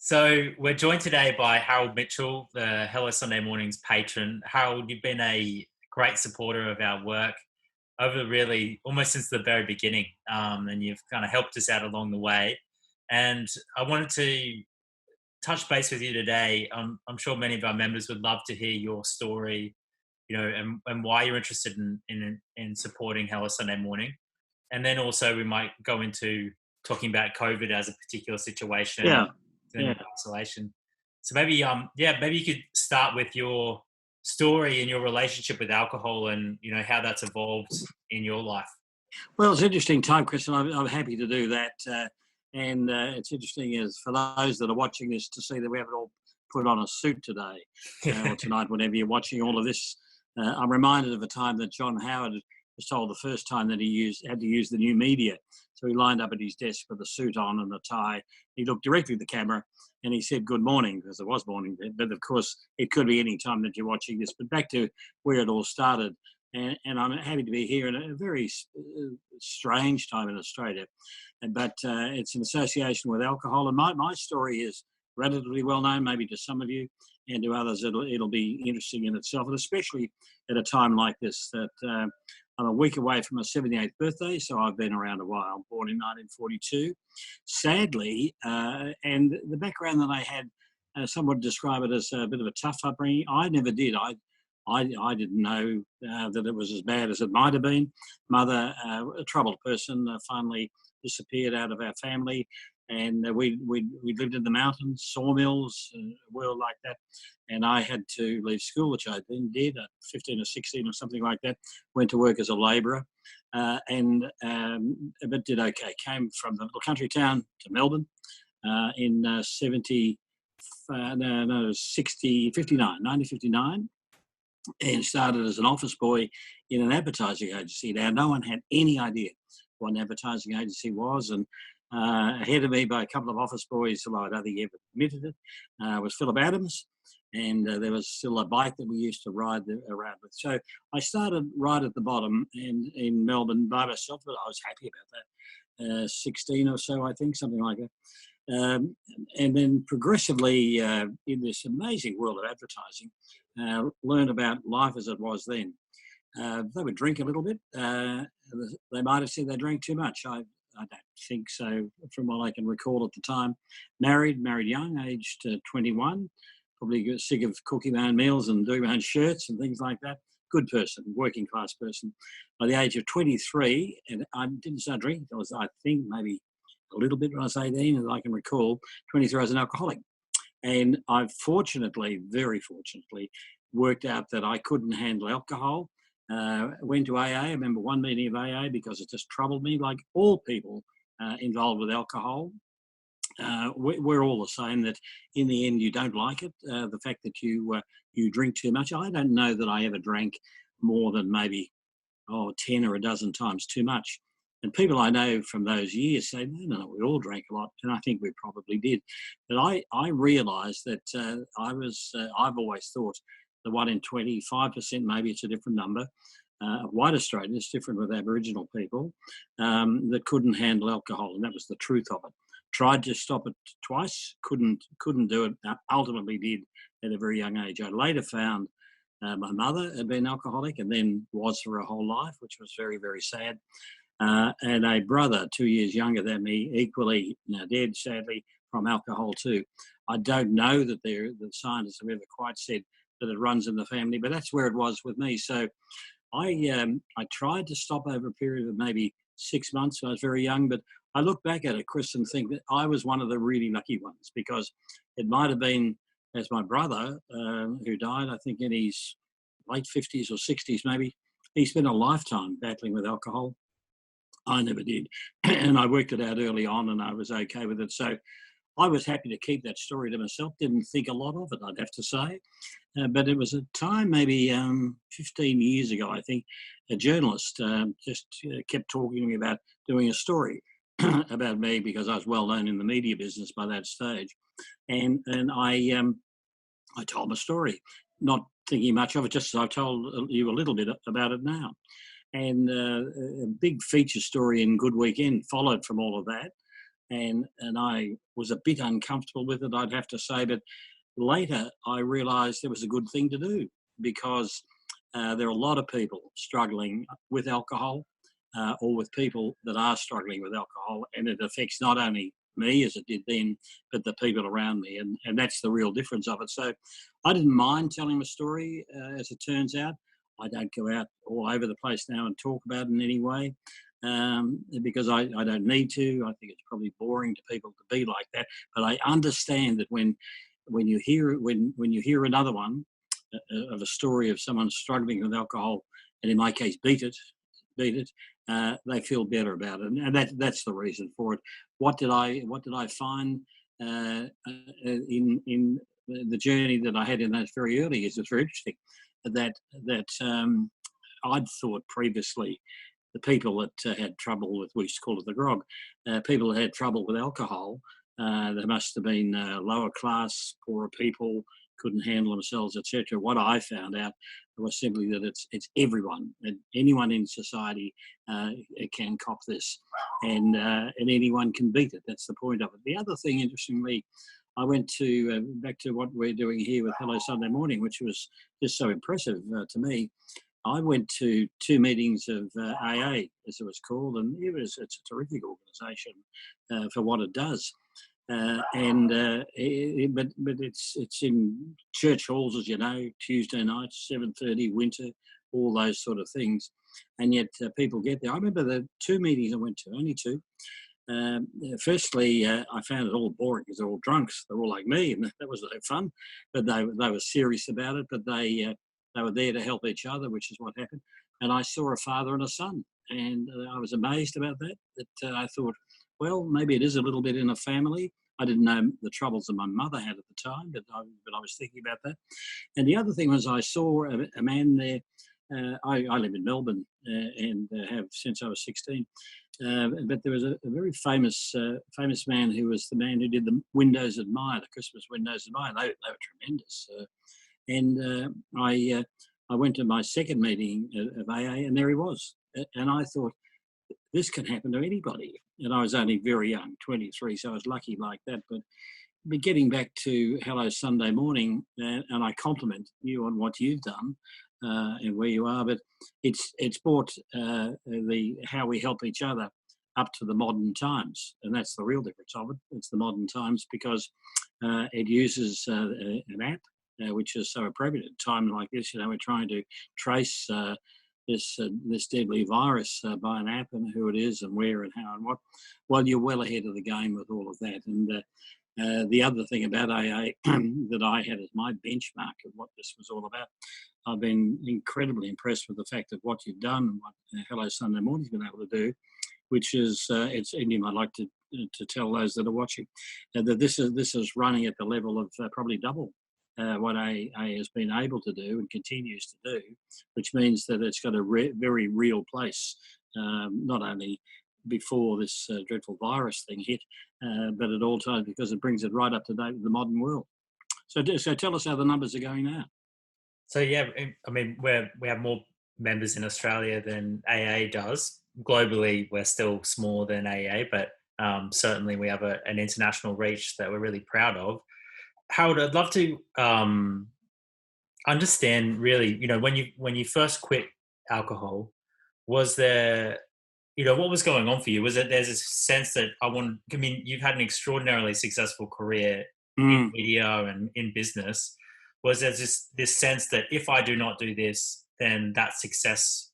So we're joined today by Harold Mitchell, the Hello Sunday Mornings patron. Harold, you've been a great supporter of our work over really almost since the very beginning, and you've kind of helped us out along the way. And I wanted to touch base with you today. I'm sure many of our members would love to hear your story, and why you're interested in supporting Hello Sunday Morning. And then also we might go into talking about COVID as a particular situation Yeah, and yeah. isolation. So maybe you could start with your story and your relationship with alcohol and how that's evolved in your life. Well, it's an interesting time, Chris, and I'm happy to do that. And it's interesting as for those that are watching this to see that we haven't all put on a suit today or tonight, whenever you're watching all of this. I'm reminded of a time that John Howard was told the first time that he had to use the new media. So he lined up at his desk with a suit on and a tie. He looked directly at the camera and he said, "Good morning," because it was morning then. But of course, it could be any time that you're watching this. But back to where it all started. And I'm happy to be here in a very strange time in Australia. But it's an association with alcohol. And my story is relatively well known, maybe to some of you, and to others it'll be interesting in itself, and especially at a time like this that I'm a week away from my 78th birthday, so I've been around a while, born in 1942. Sadly, and the background that I had, some would describe it as a bit of a tough upbringing. I never did. I didn't know that it was as bad as it might have been. Mother, a troubled person, finally disappeared out of our family, and we lived in the mountains, sawmills, a world like that. And I had to leave school, which I then did at 15 or 16 or something like that. Went to work as a labourer, but did okay. Came from the little country town to Melbourne in 1959, and started as an office boy in an advertising agency. Now, no one had any idea what an advertising agency was, and ahead of me by a couple of office boys, although I don't think he ever admitted it, was Philip Adams, and there was still a bike that we used to ride around with. So I started right at the bottom in Melbourne by myself, but I was happy about that. 16 or so, I think, something like that. And then progressively, in this amazing world of advertising, learned about life as it was then. They would drink a little bit. They might have said they drank too much. I don't think so, from what I can recall at the time. Married young, aged 21. Probably got sick of cooking my own meals and doing my own shirts and things like that. Good person, working class person. By the age of 23, and I didn't start drinking. I think, maybe a little bit when I was 18, as I can recall. 23, I was an alcoholic. And I've fortunately, very fortunately, worked out that I couldn't handle alcohol. Went to AA. I remember one meeting of AA because it just troubled me, like all people involved with alcohol. We're all the same, that in the end you don't like it. The fact that you drink too much. I don't know that I ever drank more than maybe 10 or a dozen times too much. And people I know from those years say, no, we all drank a lot. And I think we probably did. But I realised that I've always thought the 1 in 25%, maybe it's a different number, of white Australians, different with Aboriginal people, that couldn't handle alcohol. And that was the truth of it. Tried to stop it twice, couldn't do it, ultimately did at a very young age. I later found my mother had been alcoholic and then was for her whole life, which was very, very sad. And a brother 2 years younger than me, equally dead, sadly, from alcohol too. I don't know that the scientists have ever quite said that it runs in the family, but that's where it was with me. So I tried to stop over a period of maybe 6 months when I was very young, but I look back at it, Chris, and think that I was one of the really lucky ones, because it might have been, as my brother, who died, I think in his late 50s or 60s maybe, he spent a lifetime battling with alcohol. I never did. And I worked it out early on and I was okay with it. So I was happy to keep that story to myself. Didn't think a lot of it, I'd have to say. But it was a time, maybe 15 years ago, I think, a journalist just kept talking to me about doing a story about me, because I was well known in the media business by that stage. And I told my story, not thinking much of it, just as I've told you a little bit about it now. And a big feature story in Good Weekend followed from all of that. and I was a bit uncomfortable with it, I'd have to say. But later, I realised it was a good thing to do because there are a lot of people struggling with alcohol, or with people that are struggling with alcohol, and it affects not only me as it did then, but the people around me, and that's the real difference of it. So I didn't mind telling my story, as it turns out. I don't go out all over the place now and talk about it in any way, because I don't need to. I think it's probably boring to people to be like that. But I understand that when you hear another one, of a story of someone struggling with alcohol, and in my case, beat it, they feel better about it, and that's the reason for it. What did I find in the journey that I had in those very early years? It's very interesting that I'd thought previously the people that had trouble with, we used to call it the grog, people that had trouble with alcohol, they must have been lower class, poorer people, couldn't handle themselves, etc. What I found out was simply that it's everyone, and anyone in society can cop this, and anyone can beat it. That's the point of it. The other thing, interestingly, I went to back to what we're doing here with Hello Sunday Morning, which was just so impressive to me. I went to 2 meetings of AA, as it was called, and it's a terrific organisation for what it does. But it's in church halls, as you know, Tuesday nights, 7:30, winter, all those sort of things, and yet people get there. I remember the 2 meetings I went to, only 2. Firstly, I found it all boring because they're all drunks. They're all like me, and that was no fun. But they were serious about it. But they were there to help each other, which is what happened. And I saw a father and a son, and I was amazed about that. That I thought, well, maybe it is a little bit in a family. I didn't know the troubles that my mother had at the time, but I was thinking about that. And the other thing was I saw a man there. I live in Melbourne and have since I was 16. But there was a very famous man who was the man who did the Windows Admire, the Christmas Windows Admire. They were tremendous. I went to my second meeting of AA, and there he was. And I thought, this can happen to anybody. And I was only very young, 23, so I was lucky like that. But getting back to Hello Sunday Morning, and I compliment you on what you've done and where you are, but it's brought how we help each other up to the modern times, and that's the real difference of it. It's the modern times because it uses an app, which is so appropriate at a time like this. You know, we're trying to trace this deadly virus by an app and who it is and where and how and what. Well, you're well ahead of the game with all of that. And the other thing about AA that I had as my benchmark of what this was all about, I've been incredibly impressed with the fact of what you've done and what Hello Sunday Morning's been able to do, which is and you might like to tell those that are watching that this is running at the level of probably double what AA has been able to do and continues to do, which means that it's got a very real place, not only before this dreadful virus thing hit, but at all times, because it brings it right up to date with the modern world. So tell us how the numbers are going now. So yeah, I mean, we have more members in Australia than AA does. Globally, we're still smaller than AA, but certainly we have an international reach that we're really proud of. Howard, I'd love to understand really, when you first quit alcohol, was there, what was going on for you? Was it there's a sense that you've had an extraordinarily successful career in media and in business. Was there this sense that if I do not do this, then that success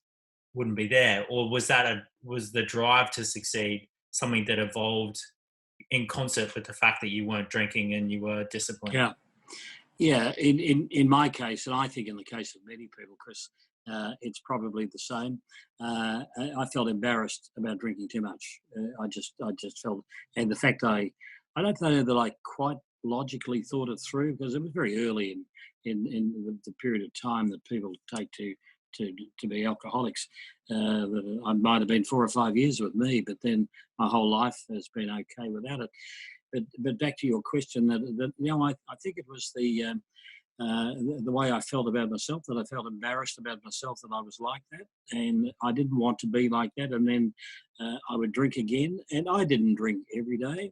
wouldn't be there? Or was the drive to succeed something that evolved in concert with the fact that you weren't drinking and you were disciplined? Yeah. In my case, and I think in the case of many people, Chris, it's probably the same. I felt embarrassed about drinking too much. I just felt, and the fact I don't know that I quite logically thought it through, because it was very early in the period of time that people take to be alcoholics. That I might have been 4 or 5 years with me, but then my whole life has been okay without it. But back to your question, I think it was the way I felt about myself, that I felt embarrassed about myself that I was like that, and I didn't want to be like that. And then I would drink again, and I didn't drink every day.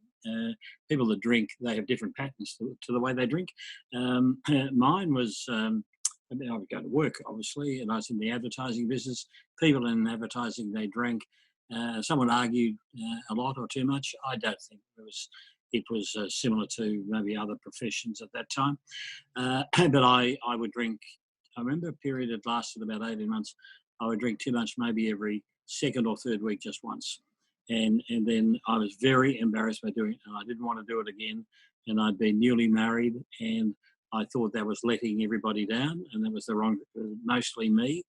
People that drink, they have different patterns to the way they drink. Mine was, I mean, I would go to work, obviously, and I was in the advertising business. People in advertising, they drank. Someone argued a lot or too much. I don't think it was similar to maybe other professions at that time. But I would drink. I remember a period that lasted about 18 months. I would drink too much, maybe every second or third week, just once. And then I was very embarrassed by doing it, and I didn't want to do it again. And I'd been newly married, and I thought that was letting everybody down, and that was the wrong, mostly me.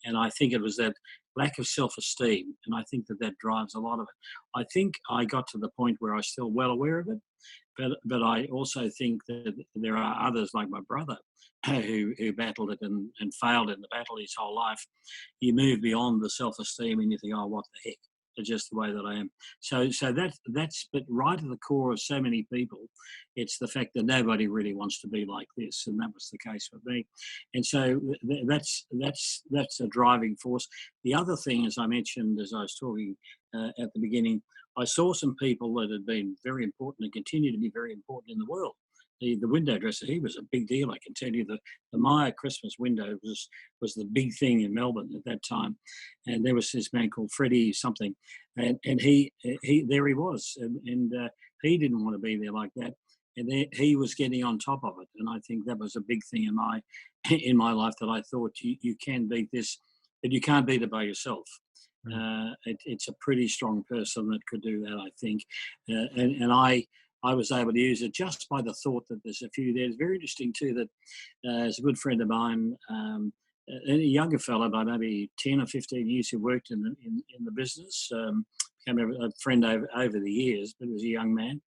And I think it was that lack of self-esteem, and I think that drives a lot of it. I think I got to the point where I was still well aware of it, but I also think that there are others like my brother who battled it and failed in the battle his whole life. You move beyond the self-esteem and you think, oh, what the heck? It's just the way that I am. So that's but right at the core of so many people, it's the fact that nobody really wants to be like this, and that was the case with me. And so that's a driving force. The other thing, as I mentioned, as I was talking at the beginning, I saw some people that had been very important and continue to be very important in the world. The window dresser, he was a big deal. I can tell you the Maya Christmas window was the big thing in Melbourne at that time, and there was this man called Freddie something, and he there he was, and he didn't want to be there like that, and he was getting on top of it, and I think that was a big thing in my life, that I thought you can beat this, but you can't beat it by yourself. It's a pretty strong person that could do that, I think, and I was able to use it just by the thought that there's a few there. It's very interesting too that as a good friend of mine, a younger fellow by maybe 10 or 15 years who worked in the business, became a friend over the years, but he was a young man,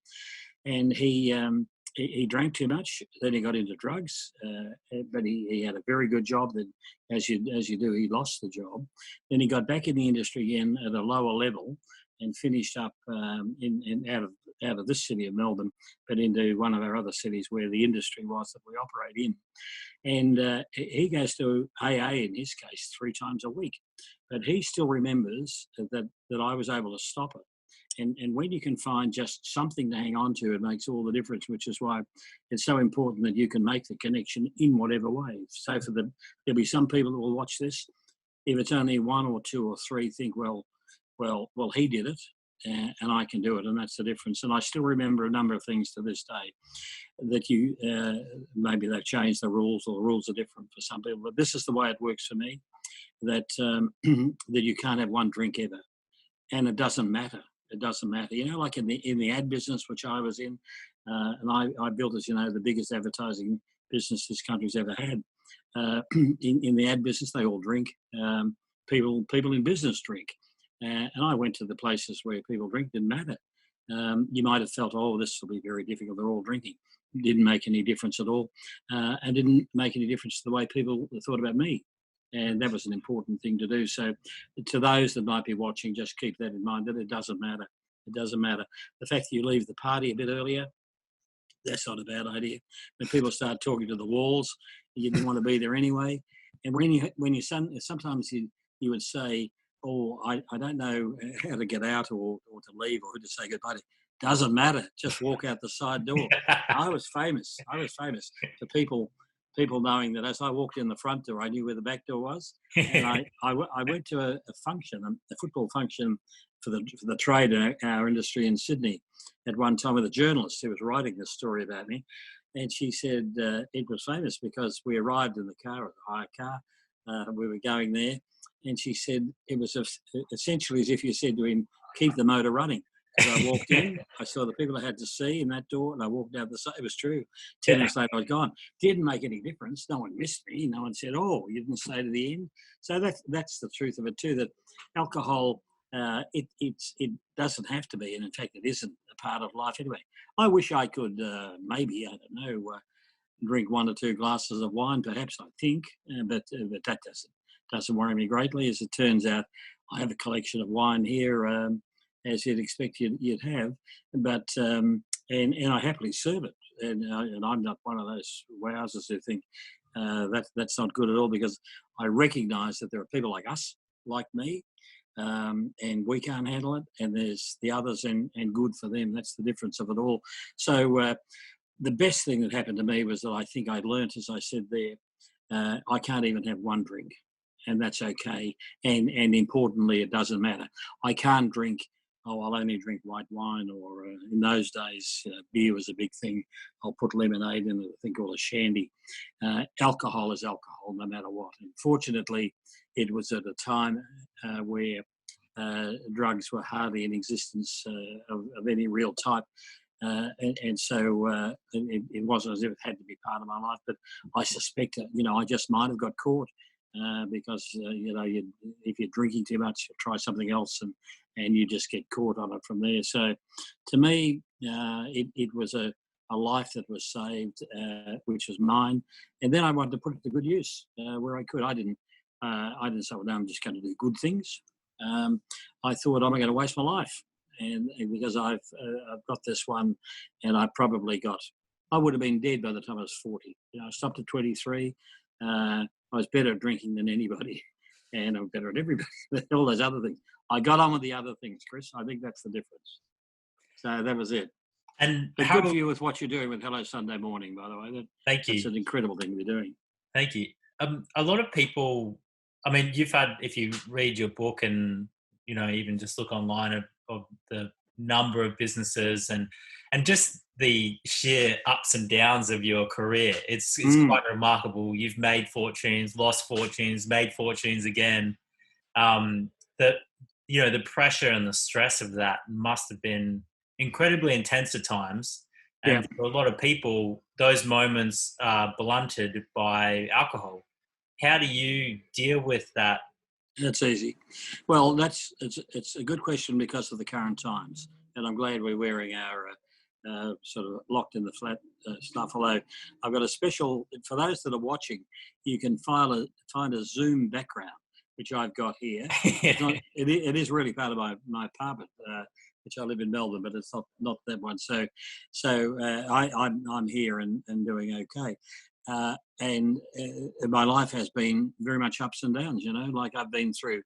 and he drank too much. Then he got into drugs, but he had a very good job. Then, as you do, he lost the job. Then he got back in the industry again at a lower level, and finished up out of this city of Melbourne, but into one of our other cities where the industry was that we operate in. And he goes to AA in his case 3 times a week, but he still remembers that I was able to stop it. And when you can find just something to hang on to, it makes all the difference, which is why it's so important that you can make the connection in whatever way. So there'll be some people that will watch this. If it's only 1 or 2 or 3, think, well, he did it, and I can do it, and that's the difference. And I still remember a number of things to this day that maybe they've changed the rules, or the rules are different for some people, but this is the way it works for me, that that you can't have one drink ever, and it doesn't matter. It doesn't matter. Like in the ad business, which I was in, and I built, as you know, the biggest advertising business this country's ever had. In the ad business, they all drink. People in business drink. And I went to the places where people drink, didn't matter. You might have felt, oh, this will be very difficult. They're all drinking. It didn't make any difference at all, and didn't make any difference to the way people thought about me. And that was an important thing to do. So to those that might be watching, just keep that in mind, that it doesn't matter. It doesn't matter. The fact that you leave the party a bit earlier, that's not a bad idea. When people start talking to the walls, you didn't want to be there anyway. And when you sometimes you would say, oh, I don't know how to get out or to leave or who to say goodbye to. Doesn't matter. Just walk out the side door. I was famous to people knowing that as I walked in the front door, I knew where the back door was. And I went to a function, a football function for the trade in our industry in Sydney at one time with a journalist who was writing this story about me. And she said it was famous because we arrived in the car, a hire car. We were going there. And she said it was essentially as if you said to him, keep the motor running. As I walked in, I saw the people I had to see in that door, and I walked out the side. It was true. 10 minutes later, I was gone. Didn't make any difference. No one missed me. No one said, oh, you didn't stay to the end. So that's the truth of it too, that alcohol, it doesn't have to be, and in fact, it isn't a part of life anyway. I wish I could maybe, I don't know, drink 1 or 2 glasses of wine, perhaps, I think, but that doesn't worry me greatly. As it turns out, I have a collection of wine here, as you'd expect you'd have, but and I happily serve it. and I'm not one of those wowsers who think that's not good at all, because I recognise that there are people like us, like me, and we can't handle it, and there's the others, and good for them. That's the difference of it all. So the best thing that happened to me was that I think I learnt, as I said there, I can't even have one drink, and that's okay. And importantly, it doesn't matter. I can't drink. Oh, I'll only drink white wine, or in those days, beer was a big thing. I'll put lemonade in it, a thing called a shandy. Alcohol is alcohol, no matter what. And fortunately, it was at a time where drugs were hardly in existence of any real type. And so it wasn't as if it had to be part of my life, but I suspect that, I just might have got caught because, if you're drinking too much, you try something else, and you just get caught on it from there. So to me, it was a life that was saved, which was mine. And then I wanted to put it to good use where I could. I didn't say, well, no, I'm just going to do good things. I thought, I'm not going to waste my life. And because I've got this one, and I would have been dead by the time I was 40. I stopped at 23. I was better at drinking than anybody, and I'm better at everybody. All those other things. I got on with the other things, Chris. I think that's the difference. So that was it. And but good for you with what you're doing with Hello Sunday Morning, by the way. Thank you. That's an incredible thing to be doing. Thank you. A lot of people, if you read your book and, even just look online of the number of businesses and just the sheer ups and downs of your career, it's quite remarkable. You've made fortunes, lost fortunes, made fortunes again. The pressure and the stress of that must have been incredibly intense at times. And for a lot of people, those moments are blunted by alcohol. How do you deal with that? That's easy. Well, it's a good question because of the current times, and I'm glad we're wearing our sort of locked in the flat stuff. Although I've got a special, for those that are watching, you can find a Zoom background, which I've got here. It is really part of my apartment, which I live in Melbourne, but it's not that one. So I'm here and doing okay. And my life has been very much ups and downs, like I've been through.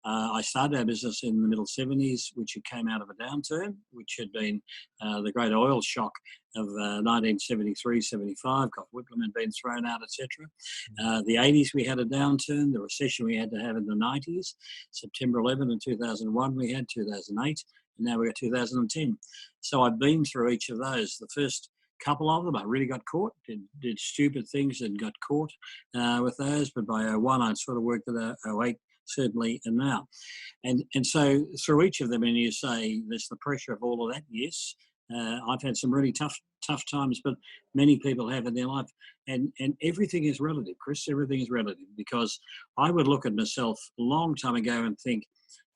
I started our business in the middle 70s, which had came out of a downturn, which had been the great oil shock of 1973, 75. Got Whitlam had been thrown out, etc. The 80s, we had a downturn. The recession we had to have in the 90s. September 11 in 2001, we had 2008, and now we're at 2010. So I've been through each of those. The first couple of them, I really got caught, did stupid things and got caught with those. But by 01, I'd sort of worked at 08, certainly, and now. And so through each of them, and you say there's the pressure of all of that, yes. I've had some really tough times, but many people have in their life. And everything is relative, Chris, everything is relative, because I would look at myself a long time ago and think,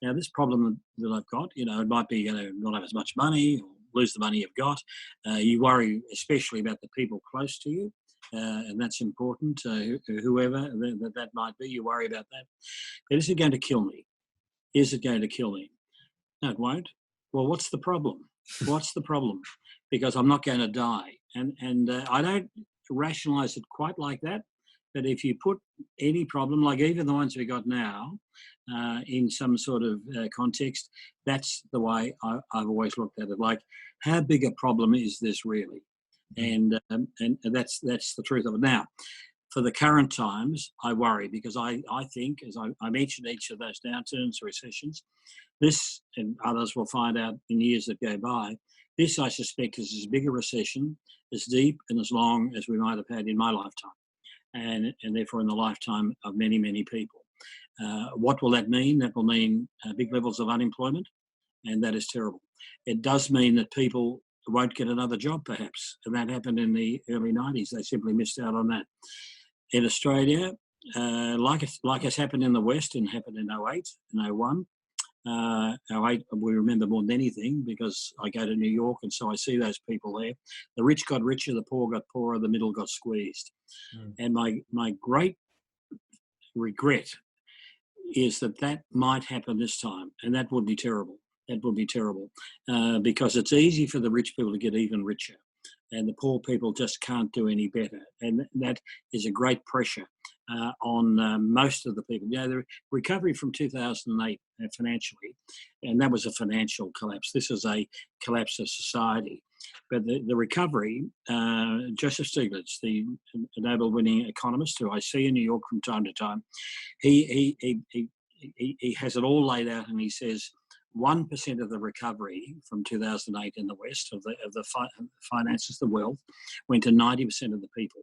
now this problem that I've got, it might be not have as much money, or lose the money you've got. You worry especially about the people close to you, and that's important. Whoever that might be, you worry about that. But is it going to kill me? Is it going to kill me? No, it won't. Well, what's the problem? What's the problem? Because I'm not going to die. And I don't rationalise it quite like that. But if you put any problem, like even the ones we got now, in some sort of context, that's the way I've always looked at it. Like, how big a problem is this really? And that's the truth of it. Now, for the current times, I worry because I think, as I mentioned each of those downturns, recessions, this, and others will find out in years that go by, this I suspect is as big a recession, as deep and as long as we might have had in my lifetime. And therefore in the lifetime of many, many people. What will that mean? That will mean big levels of unemployment, and that is terrible. It does mean that people won't get another job, perhaps, and that happened in the early 90s. They simply missed out on that. In Australia, like it's happened in the West and happened in 08 and 01, 08 we remember more than anything because I go to New York and so I see those people there. The rich got richer, the poor got poorer, the middle got squeezed. And my great regret is that might happen this time, and that would be terrible. That would be terrible because it's easy for the rich people to get even richer. and the poor people just can't do any better. And that is a great pressure on most of the people. You know, the recovery from 2008 financially, and that was a financial collapse. This is a collapse of society. But the recovery, Joseph Stiglitz, the Nobel-winning economist who I see in New York from time to time, he has it all laid out, and he says 1% of the recovery from 2008 in the West of the finances, the wealth, went to 90% of the people.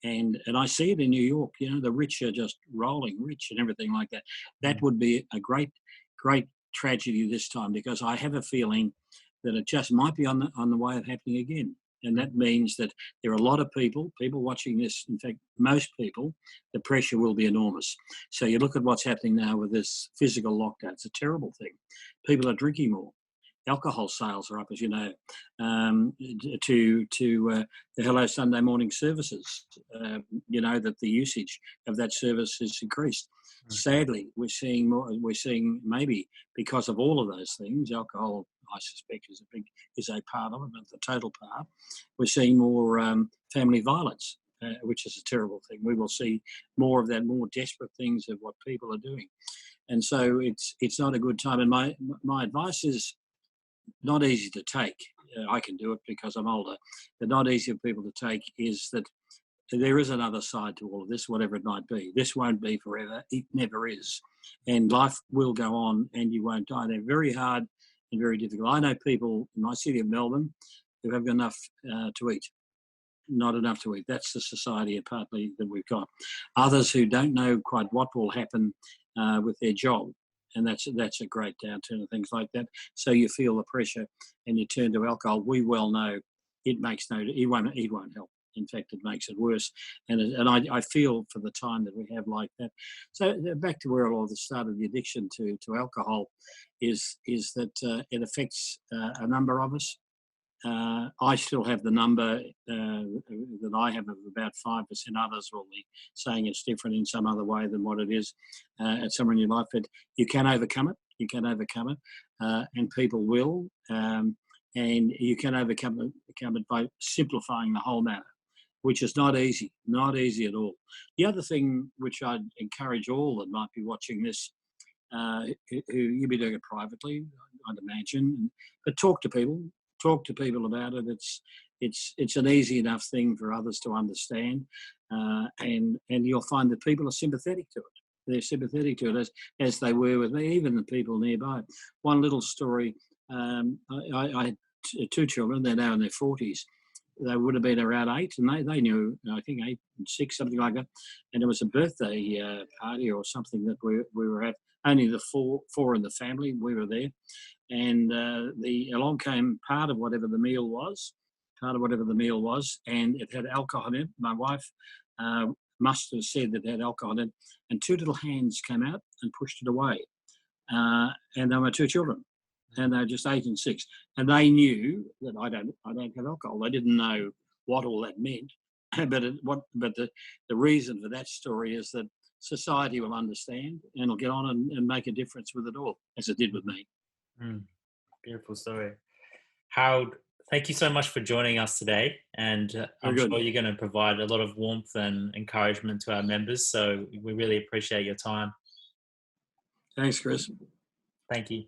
And I see it in New York. You know, the rich are just rolling rich and everything like that. That would be a great tragedy this time, because I have a feeling that it just might be on the way of happening again. And that means that there are a lot of people watching this. In fact, most people, the pressure will be enormous. So you look at what's happening now with this physical lockdown. It's a terrible thing. People are drinking more. Alcohol sales are up, as you know, to the Hello Sunday morning services. You know that the usage of that service has increased. Sadly, we're seeing more. We're seeing, maybe because of all of those things, alcohol, I suspect, is a part of it, but the total part. We're seeing more family violence, which is a terrible thing. We will see more of that, more desperate things of what people are doing, and so it's not a good time. And my advice is not easy to take. I can do it because I'm older, but not easy for people to take is that there is another side to all of this, whatever it might be. This won't be forever. It never is. And life will go on and you won't die. They're very hard and very difficult. I know people in my city of Melbourne who have enough to eat, not enough to eat. That's the society partly that we've got. Others who don't know quite what will happen with their job. And that's a great downturn and things like that. So you feel the pressure and you turn to alcohol. We well know it won't help. In fact, it makes it worse. And I feel for the time that we have like that. So back to where all of this started, the addiction to alcohol is that it affects a number of us. I still have the number that I have of about 5%. Others will be saying it's different in some other way than what it is at somewhere in your life. But you can overcome it. You can overcome it, and people will. And you can overcome it by simplifying the whole matter, which is not easy at all. The other thing which I'd encourage all that might be watching this, who you'll be doing it privately, I'd imagine, but talk to people about it. It's an easy enough thing for others to understand, and you'll find that people are sympathetic to it. They're sympathetic to it as they were with me, even the people nearby. One little story, I had two children, they're now in their 40s. They would have been around 8, and they knew, I think 8 and 6, something like that. And it was a birthday party or something that we were at. Only the four in the family, we were there. And along came part of whatever the meal was, and it had alcohol in it. My wife must have said that it had alcohol in it, and 2 little hands came out and pushed it away. And there were 2 children, and they were just 8 and 6, and they knew that I don't have alcohol. They didn't know what all that meant, but the reason for that story is that society will understand and will get on and make a difference with it all, as it did with me. Beautiful story. Harold, thank you so much for joining us today, and I'm sure you're going to provide a lot of warmth and encouragement to our members, so we really appreciate your time. Thanks, Chris. Thank you.